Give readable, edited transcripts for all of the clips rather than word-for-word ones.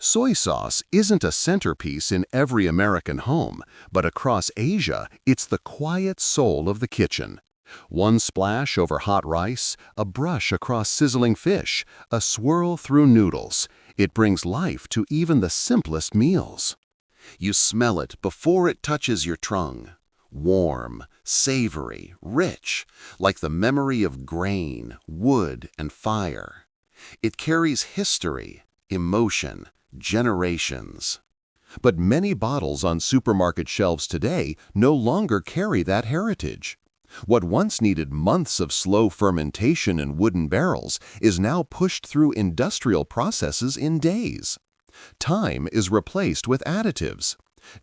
Soy sauce isn't a centerpiece in every American home, but across Asia, it's the quiet soul of the kitchen. One splash over hot rice, a brush across sizzling fish, a swirl through noodles. It brings life to even the simplest meals. You smell it before it touches your tongue. Warm, savory, rich, like the memory of grain, wood, and fire. It carries history, emotion, generations. But many bottles on supermarket shelves today no longer carry that heritage. What once needed months of slow fermentation in wooden barrels is now pushed through industrial processes in days. Time is replaced with additives.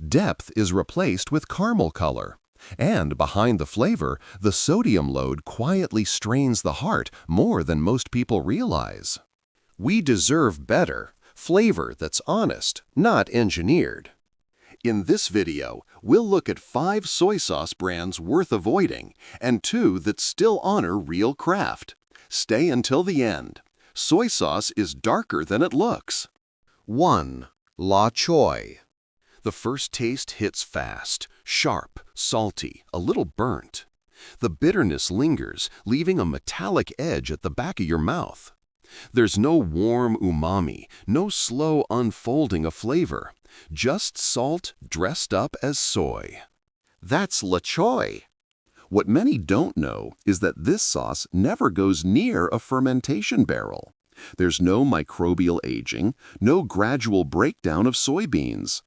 Depth is replaced with caramel color. And behind the flavor, the sodium load quietly strains the heart more than most people realize. We deserve better, flavor that's honest, not engineered. In this video, we'll look at 5 soy sauce brands worth avoiding and 2 that still honor real craft. Stay until the end. Soy sauce is darker than it looks. 1. La Choy. The first taste hits fast, sharp, salty, a little burnt. The bitterness lingers, leaving a metallic edge at the back of your mouth. There's no warm umami, no slow unfolding of flavor, just salt dressed up as soy. That's La Choy. What many don't know is that this sauce never goes near a fermentation barrel. There's no microbial aging, no gradual breakdown of soybeans.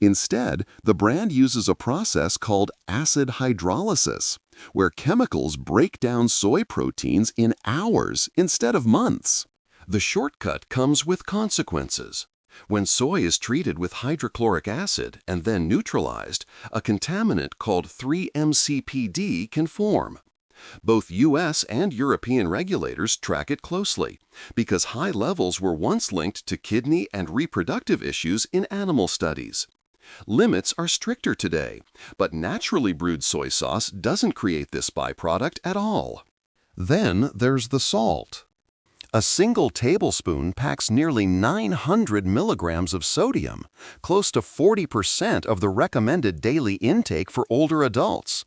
Instead, the brand uses a process called acid hydrolysis, where chemicals break down soy proteins in hours instead of months. The shortcut comes with consequences. When soy is treated with hydrochloric acid and then neutralized, a contaminant called 3-MCPD can form. Both U.S. and European regulators track it closely because high levels were once linked to kidney and reproductive issues in animal studies. Limits are stricter today, but naturally brewed soy sauce doesn't create this byproduct at all. Then there's the salt. A single tablespoon packs nearly 900 milligrams of sodium, close to 40% of the recommended daily intake for older adults.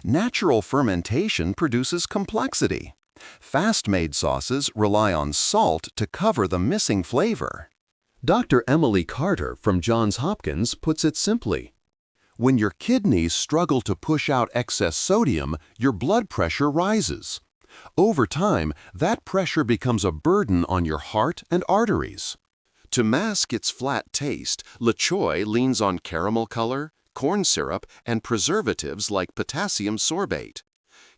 Natural fermentation produces complexity. Fast-made sauces rely on salt to cover the missing flavor. Dr. Emily Carter from Johns Hopkins puts it simply. When your kidneys struggle to push out excess sodium, your blood pressure rises. Over time, that pressure becomes a burden on your heart and arteries. To mask its flat taste, La Choy leans on caramel color, corn syrup, and preservatives like potassium sorbate.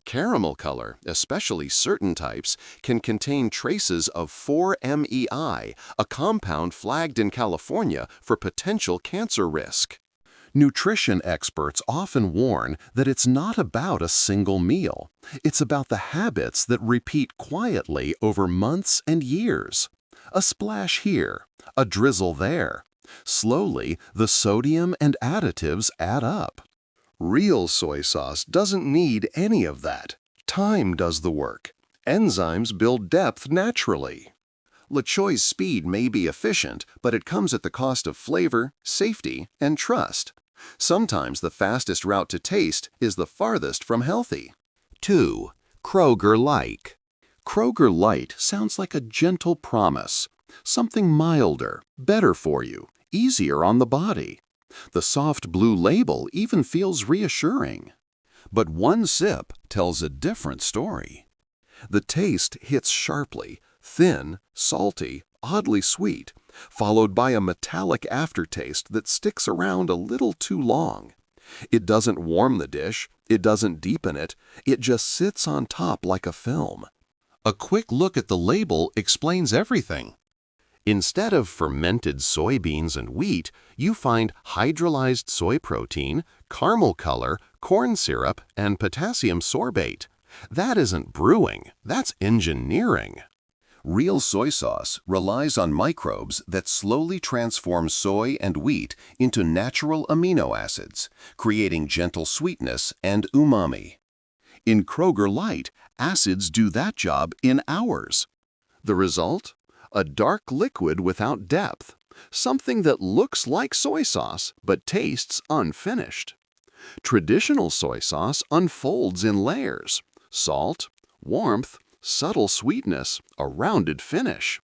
Caramel color, especially certain types, can contain traces of 4-MeI, a compound flagged in California for potential cancer risk. Nutrition experts often warn that it's not about a single meal. It's about the habits that repeat quietly over months and years. A splash here, a drizzle there. Slowly, the sodium and additives add up. Real soy sauce doesn't need any of that. Time does the work. Enzymes build depth naturally. La Choy's speed may be efficient, but it comes at the cost of flavor, safety, and trust. Sometimes the fastest route to taste is the farthest from healthy. 2. Kroger-like. Kroger Light sounds like a gentle promise. Something milder, better for you, easier on the body. The soft blue label even feels reassuring. But one sip tells a different story. The taste hits sharply, thin, salty, oddly sweet, followed by a metallic aftertaste that sticks around a little too long. It doesn't warm the dish, it doesn't deepen it, it just sits on top like a film. A quick look at the label explains everything. Instead of fermented soybeans and wheat, you find hydrolyzed soy protein, caramel color, corn syrup, and potassium sorbate. That isn't brewing, that's engineering. Real soy sauce relies on microbes that slowly transform soy and wheat into natural amino acids, creating gentle sweetness and umami. In Kroger Light, acids do that job in hours. The result? A dark liquid without depth, something that looks like soy sauce but tastes unfinished. Traditional soy sauce unfolds in layers: salt, warmth, subtle sweetness, a rounded finish.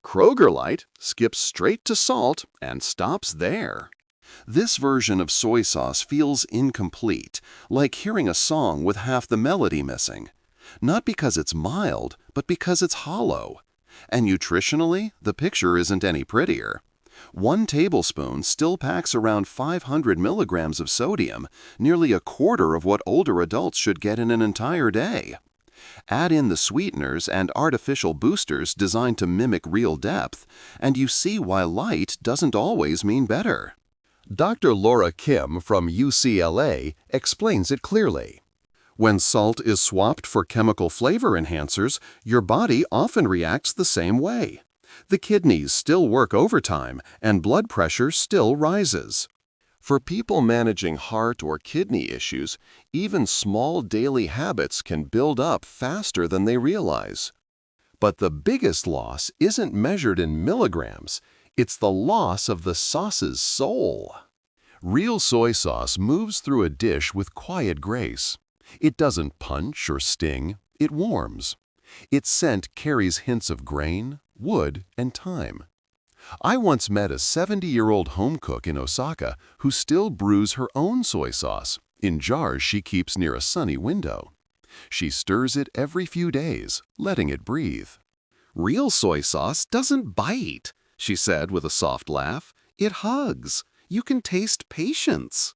Kroger Light skips straight to salt and stops there. This version of soy sauce feels incomplete, like hearing a song with half the melody missing. Not because it's mild, but because it's hollow. And nutritionally, the picture isn't any prettier. 1 tablespoon still packs around 500 milligrams of sodium, nearly a quarter of what older adults should get in an entire day. Add in the sweeteners and artificial boosters designed to mimic real depth, and you see why light doesn't always mean better. Dr. Laura Kim from UCLA explains it clearly. When salt is swapped for chemical flavor enhancers, your body often reacts the same way. The kidneys still work overtime, and blood pressure still rises. For people managing heart or kidney issues, even small daily habits can build up faster than they realize. But the biggest loss isn't measured in milligrams. It's the loss of the sauce's soul. Real soy sauce moves through a dish with quiet grace. It doesn't punch or sting, it warms. Its scent carries hints of grain, wood, and thyme. I once met a 70-year-old home cook in Osaka who still brews her own soy sauce in jars she keeps near a sunny window. She stirs it every few days, letting it breathe. "Real soy sauce doesn't bite," she said with a soft laugh. "It hugs. You can taste patience."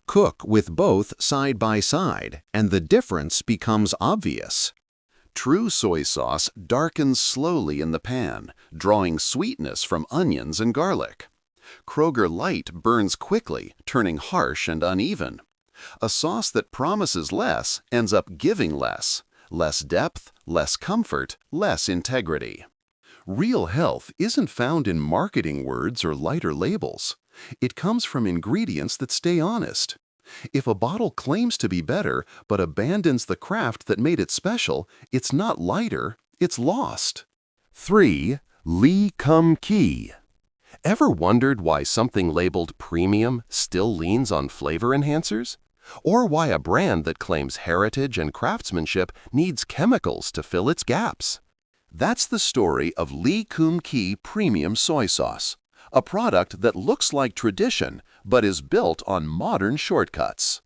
Cook with both side by side, and the difference becomes obvious. True soy sauce darkens slowly in the pan, drawing sweetness from onions and garlic. Kroger Light burns quickly, turning harsh and uneven. A sauce that promises less ends up giving less. Less depth, less comfort, less integrity. Real health isn't found in marketing words or lighter labels. It comes from ingredients that stay honest. If a bottle claims to be better but abandons the craft that made it special, it's not lighter, it's lost. 3. Lee Kum Kee. Ever wondered why something labeled premium still leans on flavor enhancers? Or why a brand that claims heritage and craftsmanship needs chemicals to fill its gaps? That's the story of Lee Kum Kee Premium Soy Sauce, a product that looks like tradition but is built on modern shortcuts.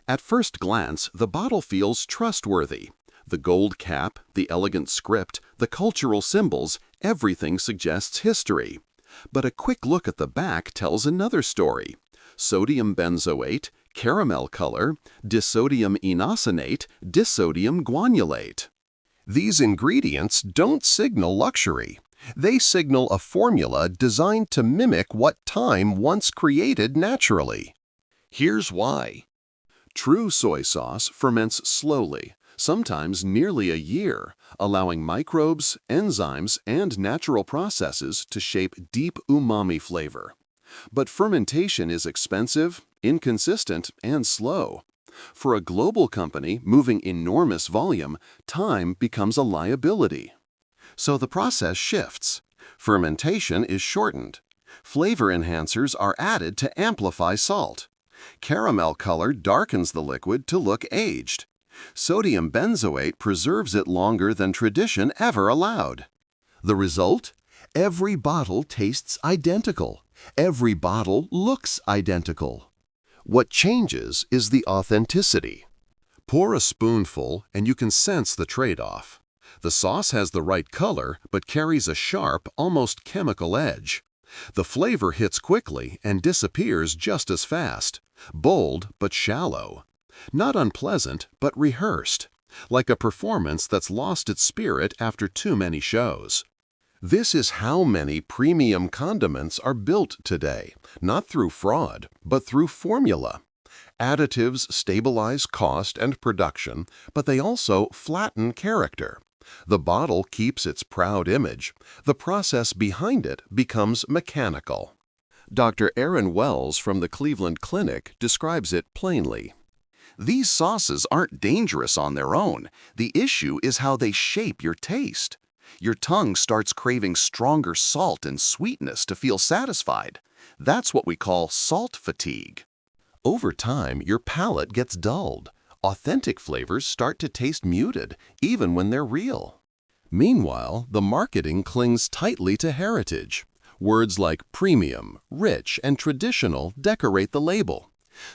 At first glance, the bottle feels trustworthy. The gold cap, the elegant script, the cultural symbols, everything suggests history. But a quick look at the back tells another story. Sodium benzoate, caramel color, disodium inosinate, disodium guanylate. These ingredients don't signal luxury. They signal a formula designed to mimic what time once created naturally. Here's why. True soy sauce ferments slowly, sometimes nearly a year, allowing microbes, enzymes, and natural processes to shape deep umami flavor. But fermentation is expensive, inconsistent, and slow. For a global company moving enormous volume, time becomes a liability. So the process shifts. Fermentation is shortened. Flavor enhancers are added to amplify salt. Caramel color darkens the liquid to look aged. Sodium benzoate preserves it longer than tradition ever allowed. The result? Every bottle tastes identical. Every bottle looks identical. What changes is the authenticity. Pour a spoonful and you can sense the trade-off. The sauce has the right color but carries a sharp, almost chemical edge. The flavor hits quickly and disappears just as fast. Bold but shallow. Not unpleasant but rehearsed. Like a performance that's lost its spirit after too many shows. This is how many premium condiments are built today, not through fraud, but through formula. Additives stabilize cost and production, but they also flatten character. The bottle keeps its proud image. The process behind it becomes mechanical. Dr. Aaron Wells from the Cleveland Clinic describes it plainly. These sauces aren't dangerous on their own. The issue is how they shape your taste. Your tongue starts craving stronger salt and sweetness to feel satisfied. That's what we call salt fatigue. Over time, your palate gets dulled. Authentic flavors start to taste muted, even when they're real. Meanwhile, the marketing clings tightly to heritage. Words like premium, rich, and traditional decorate the label.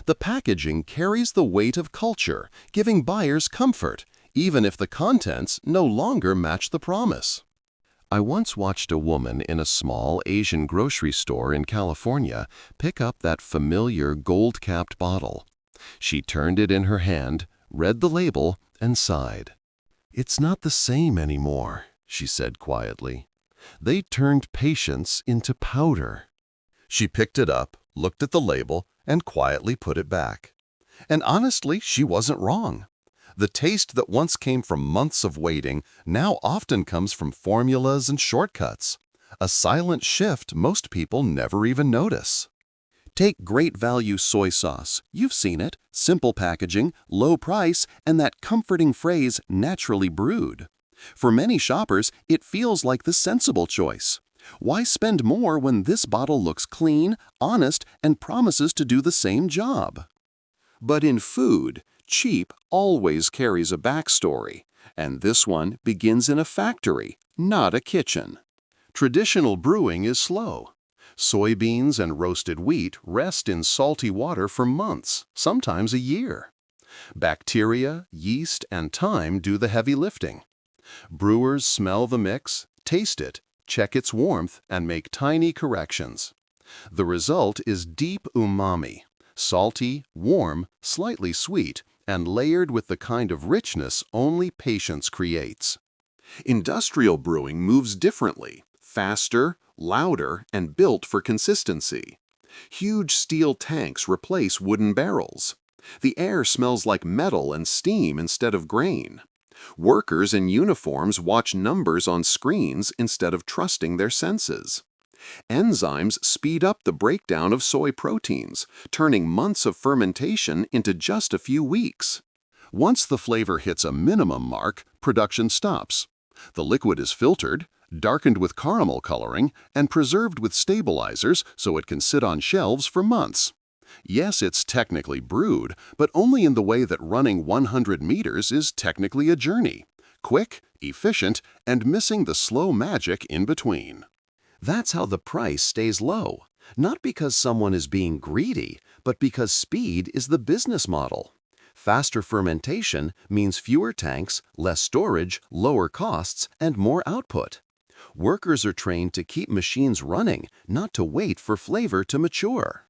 The packaging carries the weight of culture, giving buyers comfort, even if the contents no longer match the promise. I once watched a woman in a small Asian grocery store in California pick up that familiar gold-capped bottle. She turned it in her hand, read the label, and sighed. "It's not the same anymore," she said quietly. "They turned patience into powder." She picked it up, looked at the label, and quietly put it back. And honestly, she wasn't wrong. The taste that once came from months of waiting now often comes from formulas and shortcuts, a silent shift most people never even notice. Take great value soy sauce. You've seen it. Simple packaging, low price, and that comforting phrase, naturally brewed. For many shoppers, it feels like the sensible choice. Why spend more when this bottle looks clean, honest, and promises to do the same job? But in food, cheap always carries a backstory, and this one begins in a factory, not a kitchen. Traditional brewing is slow. Soybeans and roasted wheat rest in salty water for months, sometimes a year. Bacteria, yeast, and time do the heavy lifting. Brewers smell the mix, taste it, check its warmth, and make tiny corrections. The result is deep umami, salty, warm, slightly sweet, and layered with the kind of richness only patience creates. Industrial brewing moves differently, faster, louder, and built for consistency. Huge steel tanks replace wooden barrels. The air smells like metal and steam instead of grain. Workers in uniforms watch numbers on screens instead of trusting their senses. Enzymes speed up the breakdown of soy proteins, turning months of fermentation into just a few weeks. Once the flavor hits a minimum mark, production stops. The liquid is filtered, darkened with caramel coloring, and preserved with stabilizers so it can sit on shelves for months. Yes, it's technically brewed, but only in the way that running 100 meters is technically a journey. Quick, efficient, and missing the slow magic in between. That's how the price stays low, not because someone is being greedy, but because speed is the business model. Faster fermentation means fewer tanks, less storage, lower costs, and more output. Workers are trained to keep machines running, not to wait for flavor to mature.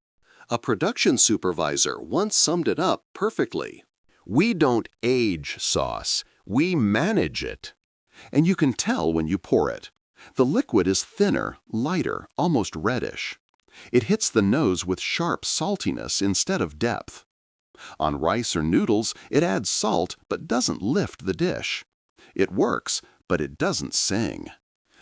A production supervisor once summed it up perfectly. "We don't age sauce, we manage it." And you can tell when you pour it. The liquid is thinner, lighter, almost reddish. It hits the nose with sharp saltiness instead of depth. On rice or noodles, it adds salt but doesn't lift the dish. It works, but it doesn't sing.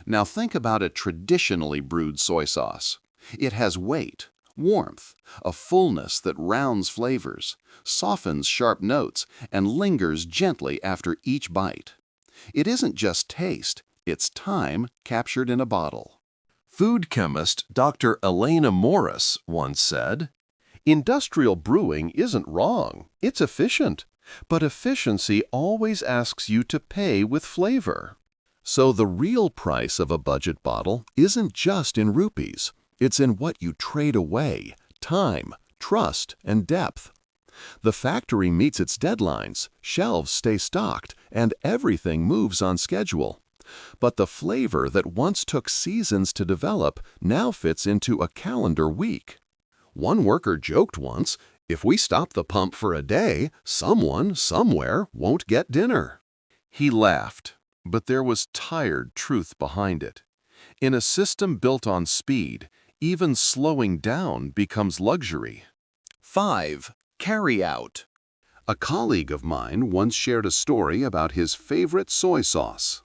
Now think about a traditionally brewed soy sauce. It has weight, warmth, a fullness that rounds flavors, softens sharp notes, and lingers gently after each bite. It isn't just taste, it's time captured in a bottle. Food chemist Dr. Elena Morris once said, "Industrial brewing isn't wrong, it's efficient, but efficiency always asks you to pay with flavor." So the real price of a budget bottle isn't just in rupees, it's in what you trade away: time, trust, and depth. The factory meets its deadlines, shelves stay stocked, and everything moves on schedule. But the flavor that once took seasons to develop now fits into a calendar week. One worker joked once, "If we stop the pump for a day, someone, somewhere, won't get dinner." He laughed, but there was tired truth behind it. In a system built on speed, even slowing down becomes luxury. 5. Carry out. A colleague of mine once shared a story about his favorite soy sauce.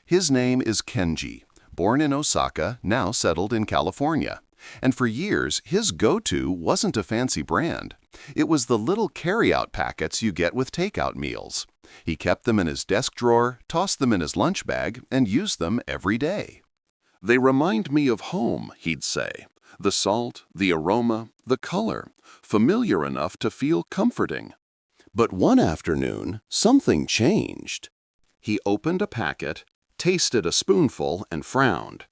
His name is Kenji, born in Osaka, now settled in California. And for years, his go-to wasn't a fancy brand. It was the little carry-out packets you get with takeout meals. He kept them in his desk drawer, tossed them in his lunch bag, and used them every day. "They remind me of home," he'd say. "The salt, the aroma, the color, familiar enough to feel comforting." But one afternoon, something changed. He opened a packet, tasted a spoonful, and frowned.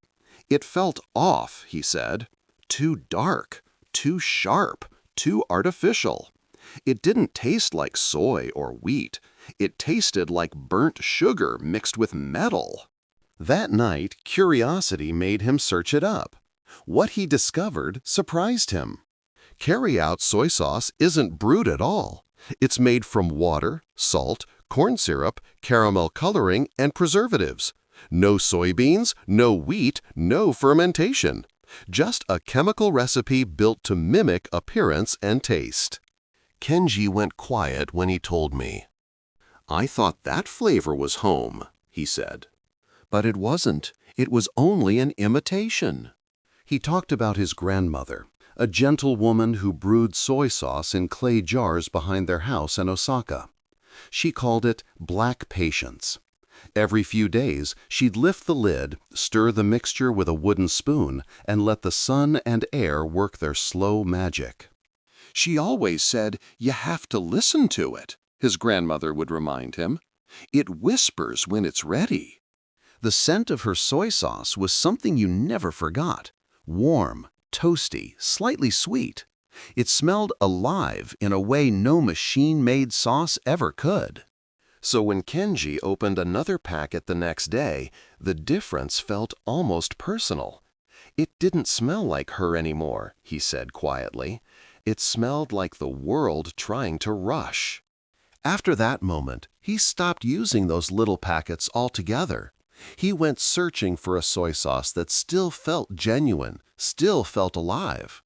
It felt off, he said. Too dark, too sharp, too artificial. It didn't taste like soy or wheat. It tasted like burnt sugar mixed with metal. That night, curiosity made him search it up. What he discovered surprised him. Carry-out soy sauce isn't brewed at all. It's made from water, salt, corn syrup, caramel coloring, and preservatives. No soybeans, no wheat, no fermentation. Just a chemical recipe built to mimic appearance and taste. Kenji went quiet when he told me. "I thought that flavor was home," he said. But it wasn't. It was only an imitation. He talked about his grandmother, a gentle woman who brewed soy sauce in clay jars behind their house in Osaka. She called it black patience. Every few days, she'd lift the lid, stir the mixture with a wooden spoon, and let the sun and air work their slow magic. "She always said, 'You have to listen to it,'" his grandmother would remind him. "It whispers when it's ready." The scent of her soy sauce was something you never forgot. Warm, toasty, slightly sweet. It smelled alive in a way no machine-made sauce ever could. So when Kenji opened another packet the next day, the difference felt almost personal. "It didn't smell like her anymore," he said quietly. "It smelled like the world trying to rush." After that moment, he stopped using those little packets altogether. He went searching for a soy sauce that still felt genuine, still felt alive.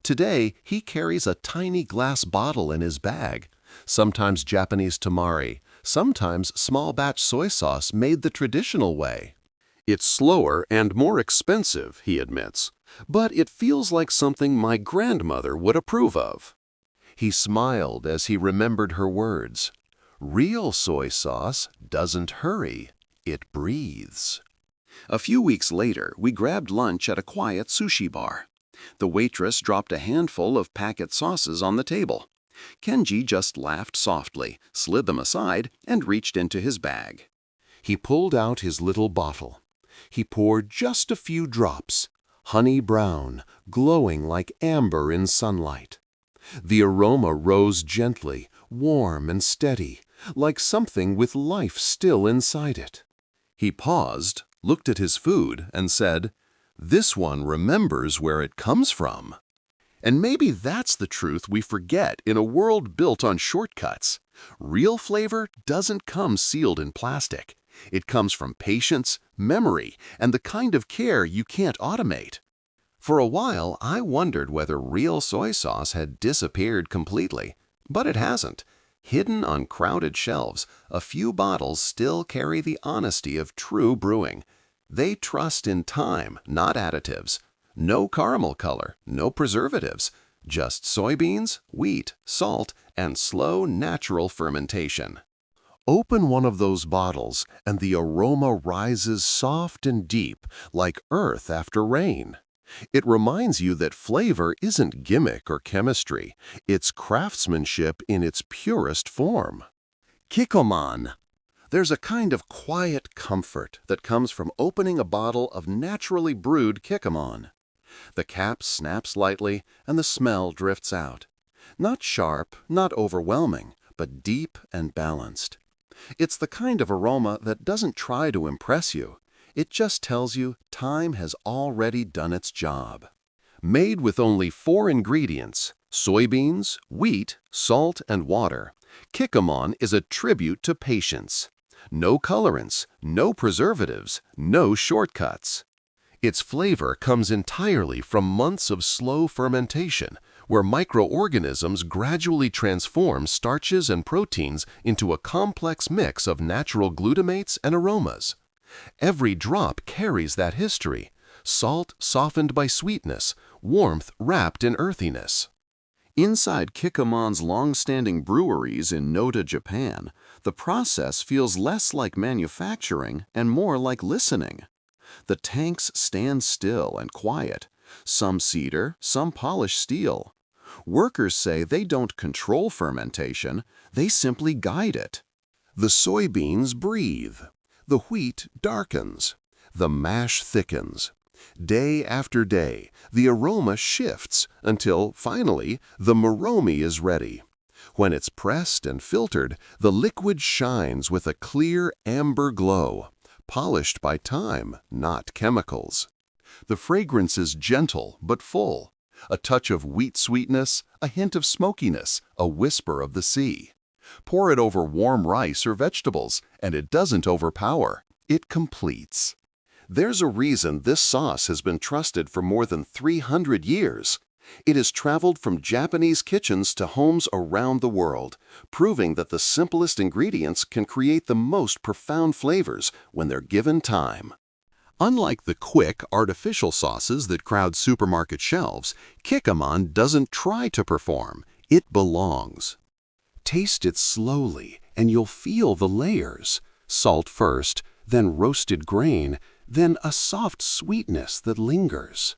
Today, he carries a tiny glass bottle in his bag, sometimes Japanese tamari, sometimes small-batch soy sauce made the traditional way. "It's slower and more expensive," he admits, "but it feels like something my grandmother would approve of." He smiled as he remembered her words. "Real soy sauce doesn't hurry, it breathes." A few weeks later, we grabbed lunch at a quiet sushi bar. The waitress dropped a handful of packet sauces on the table. Kenji just laughed softly, slid them aside, and reached into his bag. He pulled out his little bottle. He poured just a few drops, honey brown, glowing like amber in sunlight. The aroma rose gently, warm and steady, like something with life still inside it. He paused, looked at his food, and said, "This one remembers where it comes from." And maybe that's the truth we forget in a world built on shortcuts. Real flavor doesn't come sealed in plastic. It comes from patience, memory, and the kind of care you can't automate. For a while, I wondered whether real soy sauce had disappeared completely, but it hasn't. Hidden on crowded shelves, a few bottles still carry the honesty of true brewing. They trust in time, not additives. No caramel color, no preservatives, just soybeans, wheat, salt, and slow, natural fermentation. Open one of those bottles, and the aroma rises soft and deep, like earth after rain. It reminds you that flavor isn't gimmick or chemistry. It's craftsmanship in its purest form. Kikkoman. There's a kind of quiet comfort that comes from opening a bottle of naturally brewed kikkoman. The cap snaps lightly, and the smell drifts out. Not sharp, not overwhelming, but deep and balanced. It's the kind of aroma that doesn't try to impress you. It just tells you time has already done its job. Made with only 4 ingredients, soybeans, wheat, salt, and water, kikkoman is a tribute to patience. No colorants, no preservatives, no shortcuts. Its flavor comes entirely from months of slow fermentation, where microorganisms gradually transform starches and proteins into a complex mix of natural glutamates and aromas. Every drop carries that history, salt softened by sweetness, warmth wrapped in earthiness. Inside Kikkoman's long-standing breweries in Noda, Japan, the process feels less like manufacturing and more like listening. The tanks stand still and quiet, some cedar, some polished steel. Workers say they don't control fermentation, they simply guide it. The soybeans breathe. The wheat darkens. The mash thickens. Day after day, the aroma shifts until, finally, the moromi is ready. When it's pressed and filtered, the liquid shines with a clear amber glow, polished by time, not chemicals. The fragrance is gentle but full, a touch of wheat sweetness, a hint of smokiness, a whisper of the sea. Pour it over warm rice or vegetables, and it doesn't overpower, it completes. There's a reason this sauce has been trusted for more than 300 years. It has traveled from Japanese kitchens to homes around the world, proving that the simplest ingredients can create the most profound flavors when they're given time. Unlike the quick, artificial sauces that crowd supermarket shelves, Kikkoman doesn't try to perform, it belongs. Taste it slowly, and you'll feel the layers. Salt first, then roasted grain, then a soft sweetness that lingers.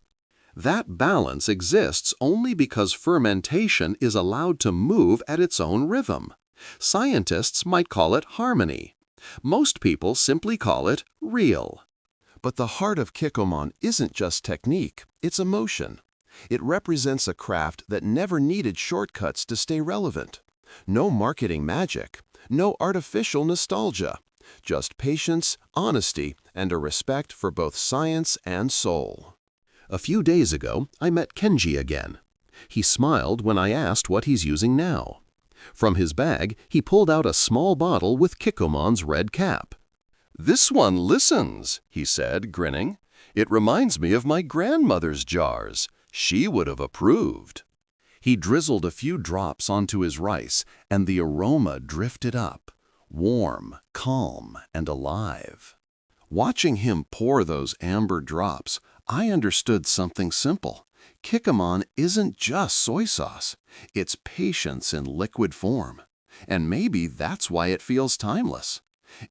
That balance exists only because fermentation is allowed to move at its own rhythm. Scientists might call it harmony. Most people simply call it real. But the heart of Kikkoman isn't just technique, it's emotion. It represents a craft that never needed shortcuts to stay relevant. No marketing magic, no artificial nostalgia. Just patience, honesty, and a respect for both science and soul. A few days ago, I met Kenji again. He smiled when I asked what he's using now. From his bag, he pulled out a small bottle with Kikkoman's red cap. "This one listens," he said, grinning. "It reminds me of my grandmother's jars. She would have approved." He drizzled a few drops onto his rice, and the aroma drifted up. Warm, calm, and alive. Watching him pour those amber drops, I understood something simple. Kikkoman isn't just soy sauce. It's patience in liquid form. And maybe that's why it feels timeless.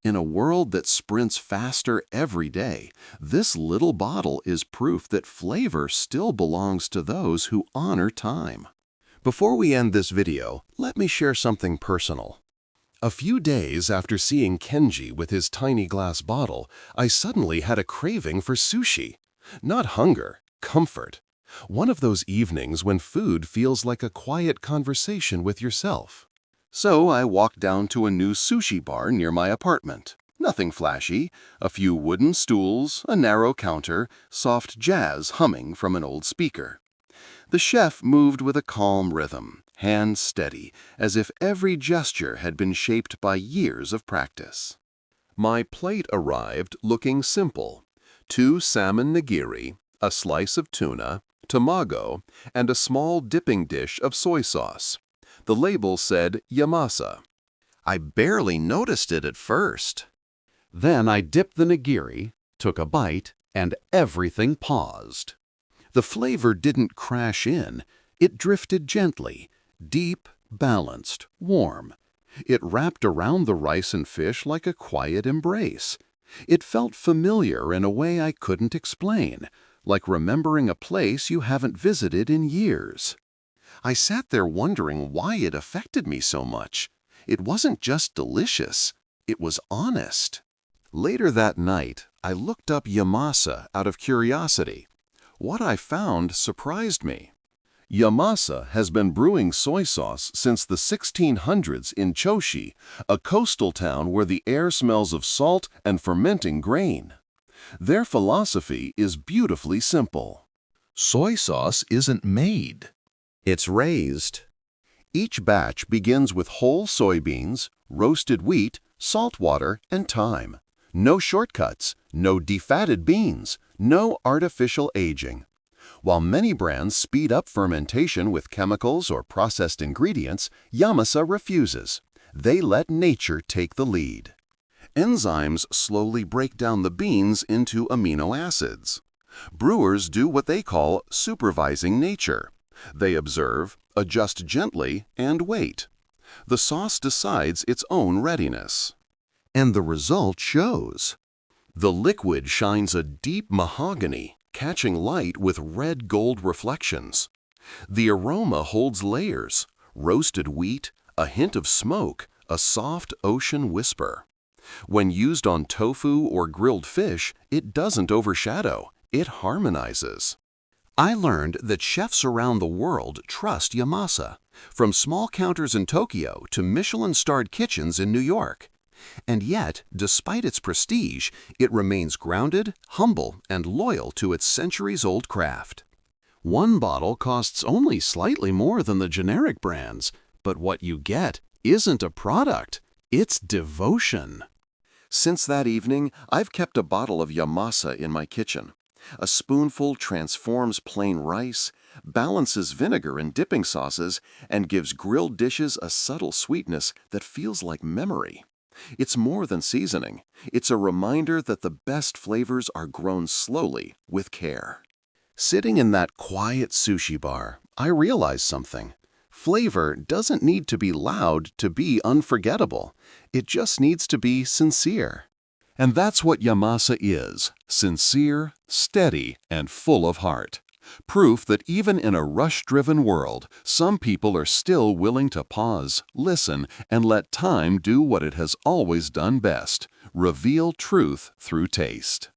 In a world that sprints faster every day, this little bottle is proof that flavor still belongs to those who honor time. Before we end this video, let me share something personal. A few days after seeing Kenji with his tiny glass bottle, I suddenly had a craving for sushi. Not hunger, comfort. One of those evenings when food feels like a quiet conversation with yourself. So I walked down to a new sushi bar near my apartment. Nothing flashy, a few wooden stools, a narrow counter, soft jazz humming from an old speaker. The chef moved with a calm rhythm, hands steady, as if every gesture had been shaped by years of practice. My plate arrived looking simple. 2 salmon nigiri, a slice of tuna, tamago, and a small dipping dish of soy sauce. The label said Yamasa. I barely noticed it at first. Then I dipped the nigiri, took a bite, and everything paused. The flavor didn't crash in. It drifted gently, deep, balanced, warm. It wrapped around the rice and fish like a quiet embrace. It felt familiar in a way I couldn't explain, like remembering a place you haven't visited in years. I sat there wondering why it affected me so much. It wasn't just delicious, it was honest. Later that night, I looked up Yamasa out of curiosity. What I found surprised me. Yamasa has been brewing soy sauce since the 1600s in Choshi, a coastal town where the air smells of salt and fermenting grain. Their philosophy is beautifully simple. Soy sauce isn't made. It's raised. Each batch begins with whole soybeans, roasted wheat, salt water, and thyme. No shortcuts, no defatted beans, no artificial aging. While many brands speed up fermentation with chemicals or processed ingredients, Yamasa refuses. They let nature take the lead. Enzymes slowly break down the beans into amino acids. Brewers do what they call supervising nature. They observe, adjust gently, and wait. The sauce decides its own readiness. And the result shows. The liquid shines a deep mahogany, catching light with red gold reflections. The aroma holds layers, roasted wheat, a hint of smoke, a soft ocean whisper. When used on tofu or grilled fish, it doesn't overshadow, it harmonizes. I learned that chefs around the world trust Yamasa, from small counters in Tokyo to Michelin-starred kitchens in New York. And yet, despite its prestige, it remains grounded, humble, and loyal to its centuries-old craft. One bottle costs only slightly more than the generic brands, but what you get isn't a product, it's devotion. Since that evening, I've kept a bottle of Yamasa in my kitchen. A spoonful transforms plain rice, balances vinegar and dipping sauces, and gives grilled dishes a subtle sweetness that feels like memory. It's more than seasoning. It's a reminder that the best flavors are grown slowly, with care. Sitting in that quiet sushi bar, I realized something. Flavor doesn't need to be loud to be unforgettable. It just needs to be sincere. And that's what Yamasa is, sincere, steady, and full of heart. Proof that even in a rush-driven world, some people are still willing to pause, listen, and let time do what it has always done best, reveal truth through taste.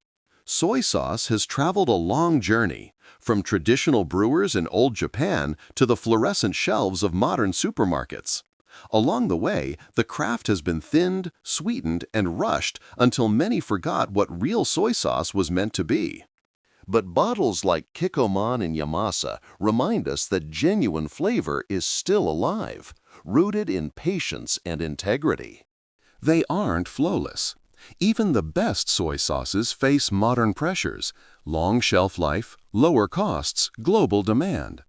Soy sauce has traveled a long journey, from traditional brewers in old Japan to the fluorescent shelves of modern supermarkets. Along the way, the craft has been thinned, sweetened, and rushed until many forgot what real soy sauce was meant to be. But bottles like Kikkoman and Yamasa remind us that genuine flavor is still alive, rooted in patience and integrity. They aren't flawless. Even the best soy sauces face modern pressures, long shelf life, lower costs, global demand.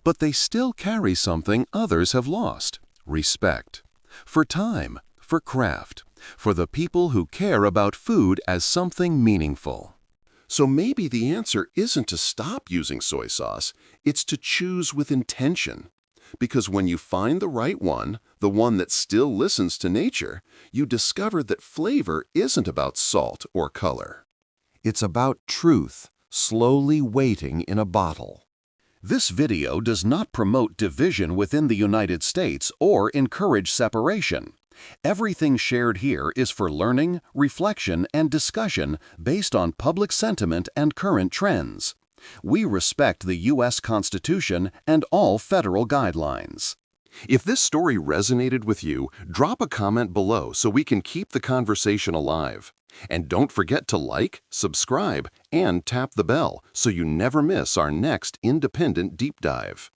But they still carry something others have lost: respect. For time, for craft, for the people who care about food as something meaningful. So maybe the answer isn't to stop using soy sauce, it's to choose with intention. Because when you find the right one, the one that still listens to nature, you discover that flavor isn't about salt or color. It's about truth, slowly waiting in a bottle. This video does not promote division within the United States or encourage separation. Everything shared here is for learning, reflection, and discussion based on public sentiment and current trends. We respect the U.S. Constitution and all federal guidelines. If this story resonated with you, drop a comment below so we can keep the conversation alive. And don't forget to like, subscribe, and tap the bell so you never miss our next independent deep dive.